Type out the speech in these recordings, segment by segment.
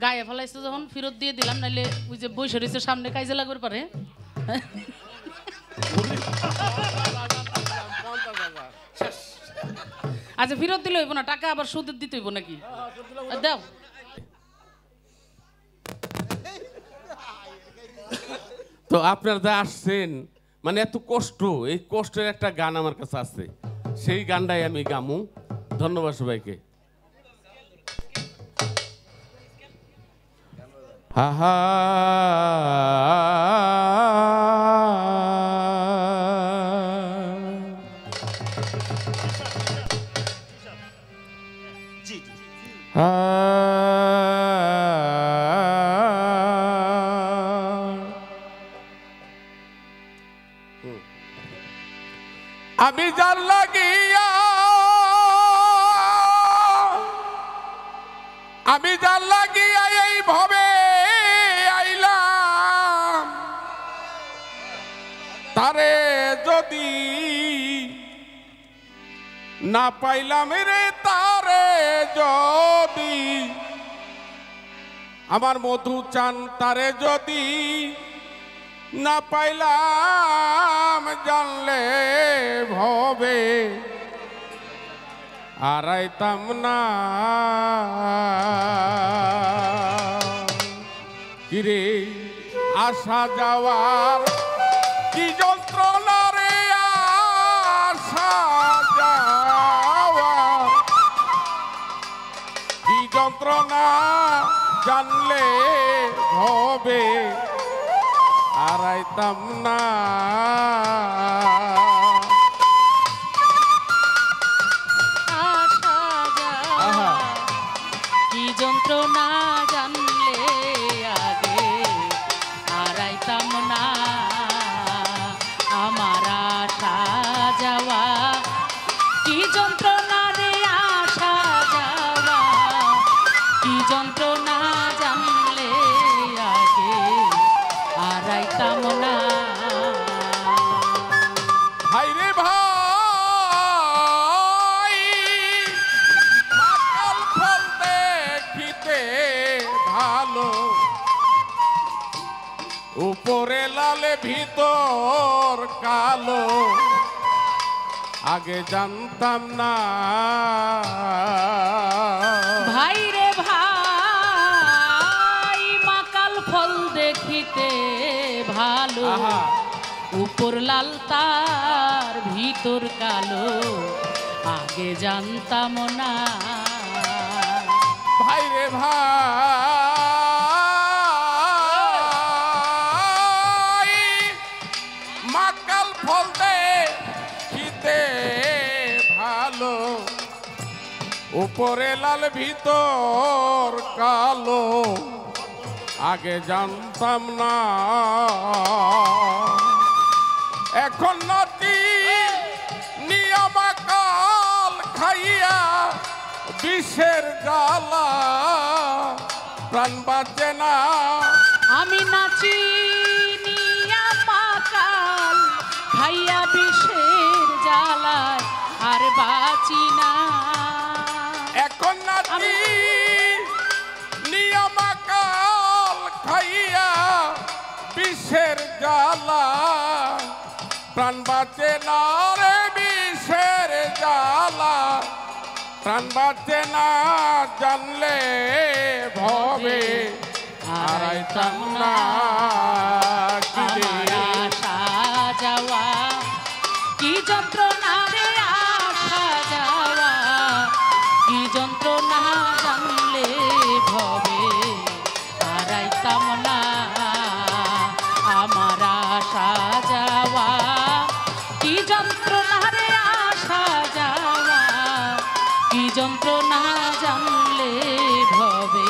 গায়ে ফেলাইছে যখন ফেরত দিয়ে দিলাম, নাইলে ওই যে বৈশা রয়েছে সামনে কাজে লাগবে পারে। আচ্ছা ফেরত দিলে হইব না, টাকা আবার সুদের দিতে হইব নাকি? দাও। তো আপনারা যা আসছেন, মানে এত কষ্ট, এই কষ্টের একটা গান আমার কাছে আছে, সেই গানটাই আমি গামু। ধন্যবাদ সবাইকে। হা হা আমি যার লাগিয়া এই ভবে আইলাম, তারে যদি না পাইলাম রে, তারে যদি আমার মধু চান, তারে যদি না পাইলাম, জানলে ভবে আড়াইতাম না। কিরে আসা যাওয়ার কি যন্ত্রণা রে, আসা যাওয়ার কি যন্ত্রণা, জানলে ভবে আড়াইতাম না। কি যন্ত্রণা, জানলে আগে আড়াইতাম না। আমার আশা যাওয়া কি যন্ত্রণা রে, আসা যাওয়া কি যন্ত্রণা, জানলে আগে আড়াইতাম না। ভাই রে ভাই, মাকাল ফল দেখিতে ভালো, উপরে লালে ভিতর কালো, আগে জানতাম না। ভাই রে ভাই, মাকাল ফল দেখিতে ভালো, উপর লাল তার ভিতর কালো, আগে জানতাম না। ভাই রে ভাই, মাকাল ফল দেখিতে ভালো, উপরে লাল ভিতর কালো, আগে জানতাম না। এখন নাতি নিয়ামাকাল খাইয়া বিষের জ্বালা, প্রাণ বাঁচে না। আমি নাচি নিয়ামাকাল খাইয়া বিষের জ্বালায়, আর বাঁচি না। এখন নাতি নিয়ামাকাল খাইয়া বিষের জ্বালা, প্রাণ বাঁচে না রে, বিষের জ্বালা প্রাণ বাঁচে না, জানলে ভবে আড়াইতাম না। আমার আশা যাওয়া কি যন্ত্রণা রে, আসা যাওয়া কি যন্ত্রণা, জানলে ভবে আড়াইতাম না। আমার আশা যাওয়া কি যন্ত্রণা রে, আসা যাওয়া কি যন্ত্রণা, জানলে ভবে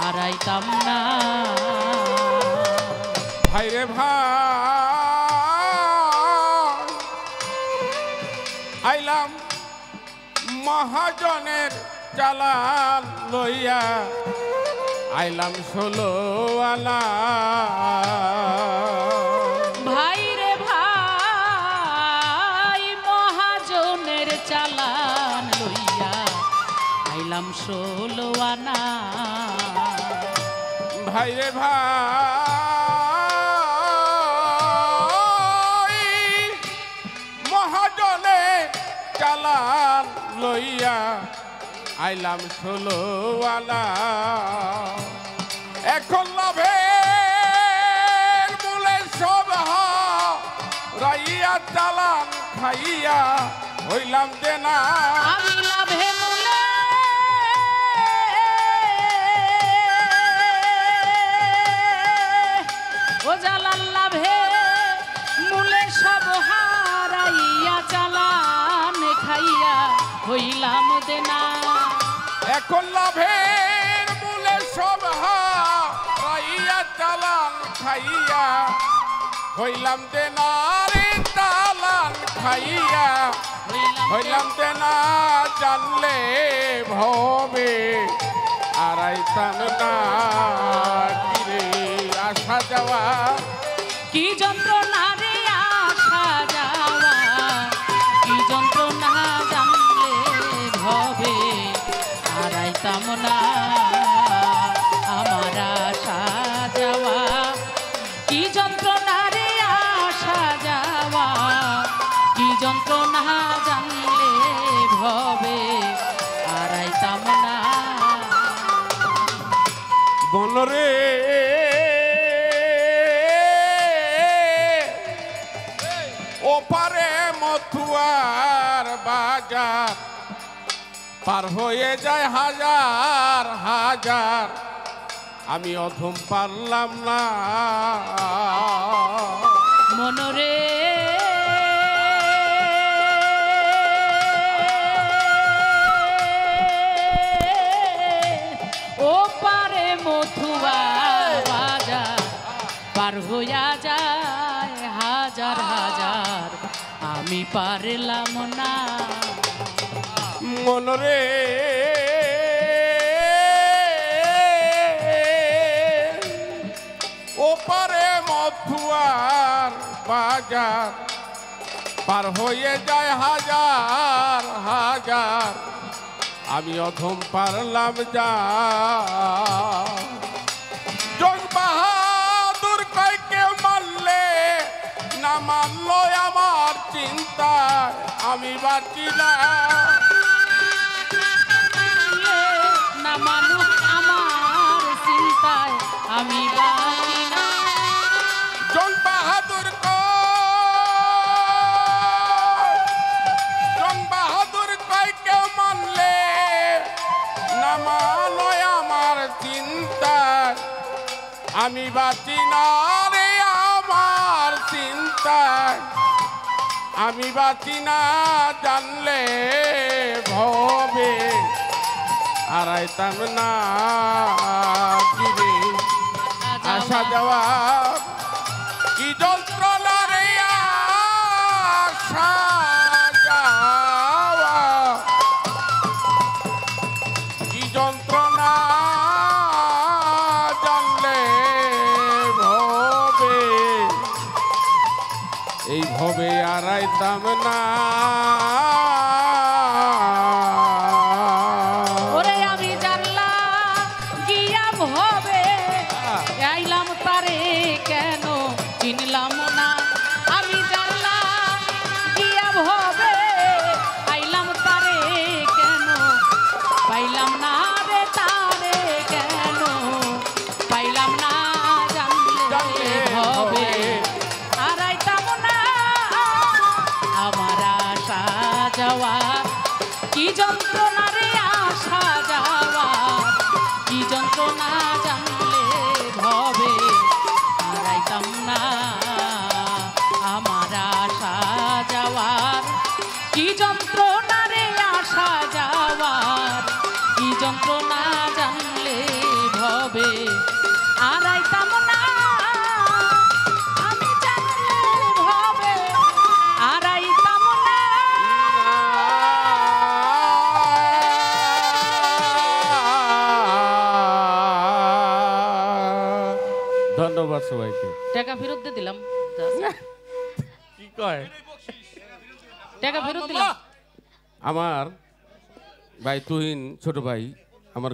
আড়াইতাম না। ভাই রে ভাই, আইলাম মহাজনের চালান লইয়া, আইলাম 16 আনা। ভাই রে ভাই, মহাজনের চালান লইয়া আইলাম 16 আনা। ভাই রে ভাই মহাজনে চালান লইয়া আইলাম ষোলোওয়ালা এখন লাভের মূলে সব রাইয়া চালান খাইয়া হইলাম দেনা আমি লাভে মূলে ও জালাল লাভে মূলে সব হারাইয়া চালান খাইয়া হইলাম দেনা এখন লাভের মূলে সব হারাইয়া চালান খাইয়া হইলাম দেনা রে চালান খাইয়া হইলাম দেনা জানলে ভবে আড়াইতাম না কিরে আসা যাওয়া কি যন্ত্রণা রে আসা যাওয়া কি যন্ত্রণা জানলে ভবে হারাইতাম না আমার আসা যাওয়া কি যন্ত্রণা রে আসা যাওয়া কি যন্ত্রণা জানলে ভবে হারাইতাম না বনরে ওপারে মথুয়ার বাজার পার হয়ে যায় হাজার হাজার আমি অধম পারলাম না মনরে ও পারে মথুয়া বাজার পার হইয়া যায় হাজার হাজার আমি পারলাম না মনরে ওপারে মথুয়ার বাজার পার হয়ে যায় হাজার হাজার আমি অধম পারলাম যা জং বাহাদুর কয় কেউ মারলে না মানলো আমার চিন্তায় আমি বাঁচি না না মানুষ আমার চিন্তায় আমি বাঁচি না জং বাহাদুর কয় কেউ মানলে না মানো আমার চিন্তায় আমি বাঁচি না রে আমার চিন্তায় আমি বাঁচি না জানলে ভবে আড়াইতাম না কিরে আসা যাওয়া কি যন্ত্রণা রে আসা যাওয়া কি যন্ত্রণা জানলে ভবে এই ভবে আড়াইতাম না ওরে আমি জানলাম গিয়া ভবে আইলাম তারে কেন চিনলাম না আমি জানলাম গিয়া ভবে আইলাম তারে কেন পাইলাম না রে তারে কেন পাইলাম না জানলে ভবে হারাইতাম না আমার আশা যাওয়া কি যন্ত্রণা রে আসা যাওয়া কি যন্ত্রণা জানলে ভবে হারাইতাম না আমার আশা যাওয়ার কি যন্ত্রণা রে আসা যাওয়ার কি যন্ত্রণা জানলে ভবে হারাইতাম না আমি জানলে ভবে হারাইতাম না ধন্যবাদ সবাইকে টাকা ফেরত দিয়ে দিলাম কি কয় টাকা ফেরত দিলাম আমার ভাই তুহিন ছোট ভাই